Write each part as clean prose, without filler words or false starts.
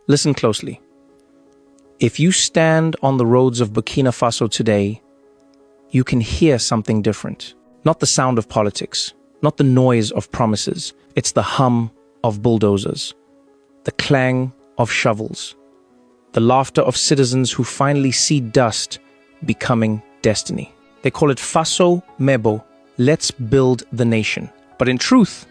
Listen closely. If you stand on the roads of Burkina Faso today, you can hear something different. Not the sound of politics, not the noise of promises. It's the hum of bulldozers, the clang of shovels, the laughter of citizens who finally see dust becoming destiny. They call it Faso Mêbo, let's build the nation. But in truth,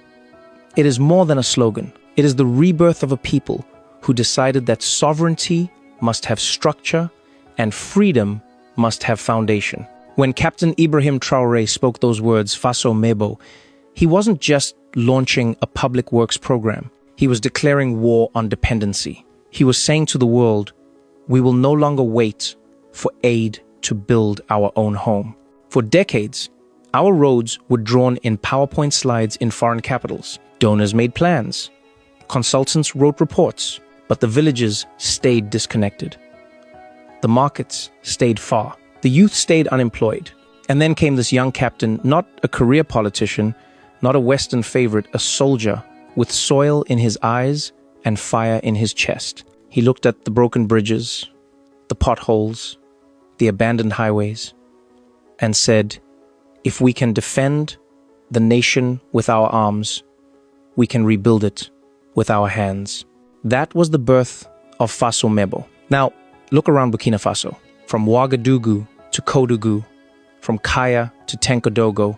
it is more than a slogan. It is the rebirth of a people who decided that sovereignty must have structure and freedom must have foundation. When Captain Ibrahim Traoré spoke those words, Faso Mêbo, he wasn't just launching a public works program. He was declaring war on dependency. He was saying to the world, we will no longer wait for aid to build our own home. For decades, our roads were drawn in PowerPoint slides in foreign capitals. Donors made plans. Consultants wrote reports, but the villages stayed disconnected. The markets stayed far. The youth stayed unemployed. And then came this young captain, not a career politician, not a Western favorite, a soldier with soil in his eyes and fire in his chest. He looked at the broken bridges, the potholes, the abandoned highways, and said, if we can defend the nation with our arms, we can rebuild it with our hands. That was the birth of Faso Mêbo. Now, look around Burkina Faso. From Ouagadougou to Kodougou, from Kaya to Tenkodogo,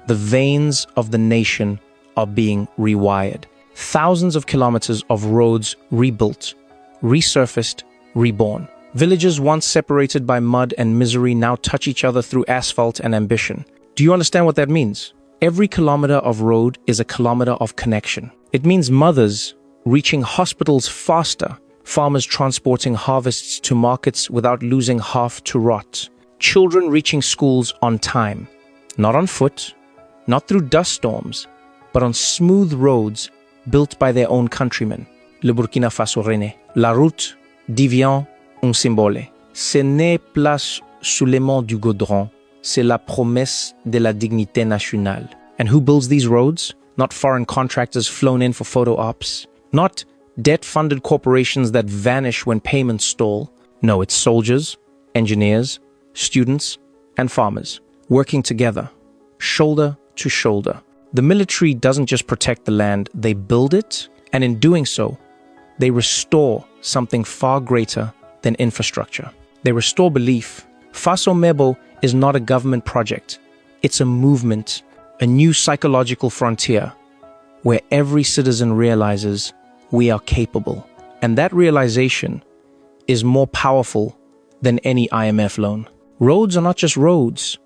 the veins of the nation are being rewired. Thousands of kilometers of roads rebuilt, resurfaced, reborn. Villages once separated by mud and misery now touch each other through asphalt and ambition. Do you understand what that means? Every kilometer of road is a kilometer of connection. It means mothers reaching hospitals faster, farmers transporting harvests to markets without losing half to rot, children reaching schools on time, not on foot, not through dust storms, but on smooth roads built by their own countrymen. Le Burkina Faso renaît. La route devient un symbole. Ce n'est place sous les monts du goudron. C'est la promesse de la dignité nationale. And who builds these roads? Not foreign contractors flown in for photo ops. Not debt-funded corporations that vanish when payments stall. No, it's soldiers, engineers, students, and farmers working together, shoulder to shoulder. The military doesn't just protect the land, they build it, and in doing so, they restore something far greater than infrastructure. They restore belief. Faso Mêbo is not a government project. It's a movement, a new psychological frontier, where every citizen realizes we are capable. And that realization is more powerful than any IMF loan. Roads are not just roads.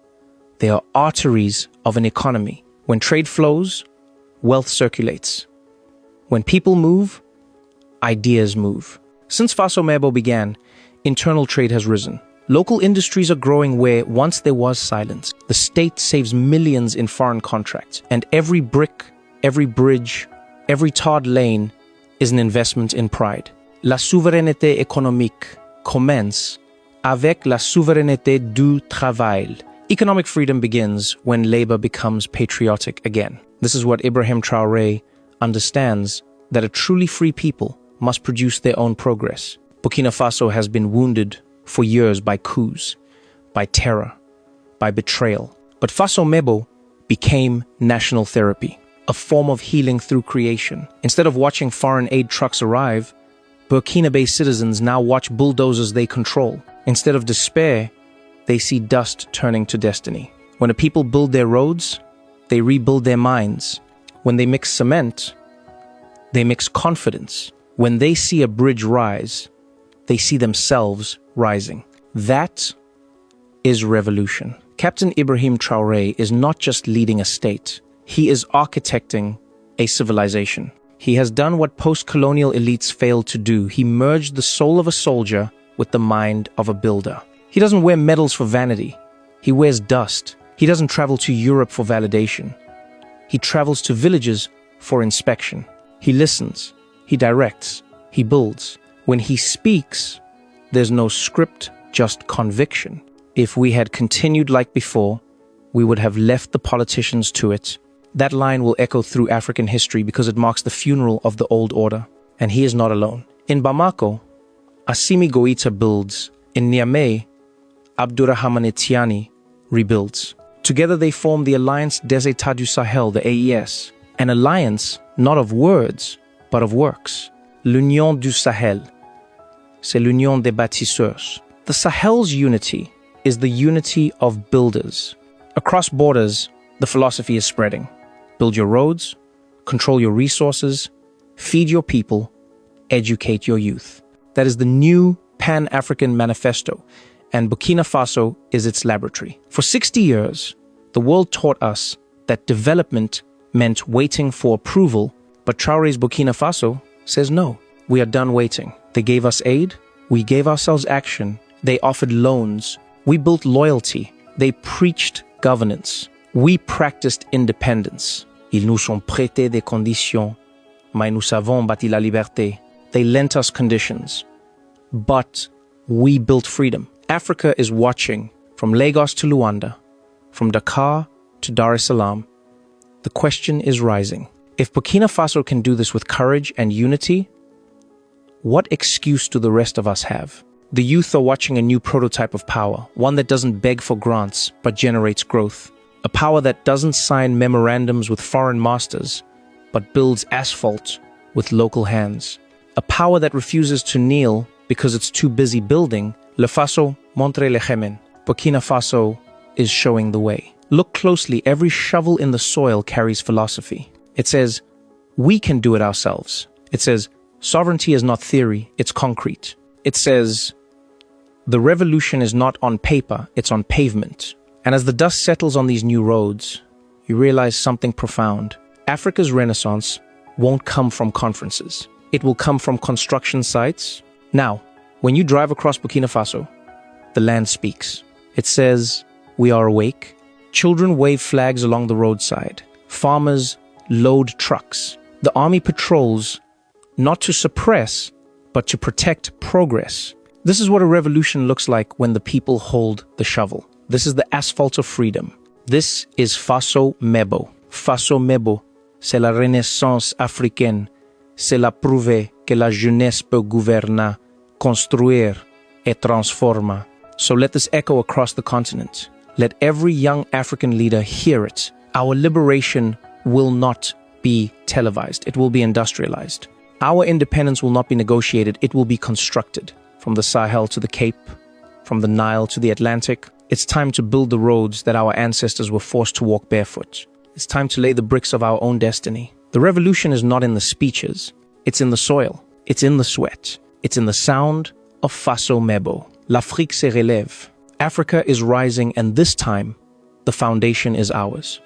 They are arteries of an economy. When trade flows, wealth circulates. When people move, ideas move. Since Faso Mêbo began, internal trade has risen. Local industries are growing where once there was silence. The state saves millions in foreign contracts, and every brick, every bridge, every tarred lane is an investment in pride. La souveraineté économique commence avec la souveraineté du travail. Economic freedom begins when labor becomes patriotic again. This is what Ibrahim Traoré understands, that a truly free people must produce their own progress. Burkina Faso has been wounded for years by coups, by terror, by betrayal. But Faso Mêbo became national therapy, a form of healing through creation. Instead of watching foreign aid trucks arrive, Burkina-based citizens now watch bulldozers they control. Instead of despair, they see dust turning to destiny. When a people build their roads, they rebuild their minds. When they mix cement, they mix confidence. When they see a bridge rise, they see themselves rising. That is revolution. Captain Ibrahim Traoré is not just leading a state. He is architecting a civilization. He has done what post-colonial elites failed to do. He merged the soul of a soldier with the mind of a builder. He doesn't wear medals for vanity. He wears dust. He doesn't travel to Europe for validation. He travels to villages for inspection. He listens. He directs. He builds. When he speaks, there's no script, just conviction. If we had continued like before, we would have left the politicians to it. That line will echo through African history because it marks the funeral of the old order. And he is not alone. In Bamako, Assimi Goïta builds. In Niamey, Abdourahmane Tiani rebuilds. Together they form the Alliance des États du Sahel, the AES, an alliance not of words, but of works. L'Union du Sahel, c'est l'union des bâtisseurs. The Sahel's unity is the unity of builders. Across borders, the philosophy is spreading. Build your roads, control your resources, feed your people, educate your youth. That is the new Pan-African Manifesto, and Burkina Faso is its laboratory. For 60 years, the world taught us that development meant waiting for approval, but Traoré's Burkina Faso says no, we are done waiting. They gave us aid, we gave ourselves action, they offered loans, we built loyalty, they preached governance, we practiced independence. Ils nous ont prêté des conditions, mais nous avons bâti la liberté. They lent us conditions, but we built freedom. Africa is watching from Lagos to Luanda, from Dakar to Dar es Salaam. The question is rising. If Burkina Faso can do this with courage and unity, what excuse do the rest of us have? The youth are watching a new prototype of power, one that doesn't beg for grants, but generates growth. A power that doesn't sign memorandums with foreign masters, but builds asphalt with local hands. A power that refuses to kneel because it's too busy building. Le Faso montre le chemin. Burkina Faso is showing the way. Look closely, every shovel in the soil carries philosophy. It says, we can do it ourselves. It says, sovereignty is not theory, it's concrete. It says, the revolution is not on paper, it's on pavement. And as the dust settles on these new roads, you realize something profound. Africa's renaissance won't come from conferences. It will come from construction sites. Now, when you drive across Burkina Faso, the land speaks. It says, we are awake. Children wave flags along the roadside. Farmers load trucks. The army patrols, not to suppress, but to protect progress. This is what a revolution looks like when the people hold the shovel. This is the asphalt of freedom. This is Faso Mêbo. Faso Mêbo, c'est la renaissance africaine. C'est la prouver que la jeunesse peut gouverner, construire et transformer. So let this echo across the continent. Let every young African leader hear it. Our liberation will not be televised. It will be industrialized. Our independence will not be negotiated. It will be constructed. From the Sahel to the Cape, from the Nile to the Atlantic, it's time to build the roads that our ancestors were forced to walk barefoot. It's time to lay the bricks of our own destiny. The revolution is not in the speeches. It's in the soil. It's in the sweat. It's in the sound of Faso Mêbo. L'Afrique se relève. Africa is rising, and this time, the foundation is ours.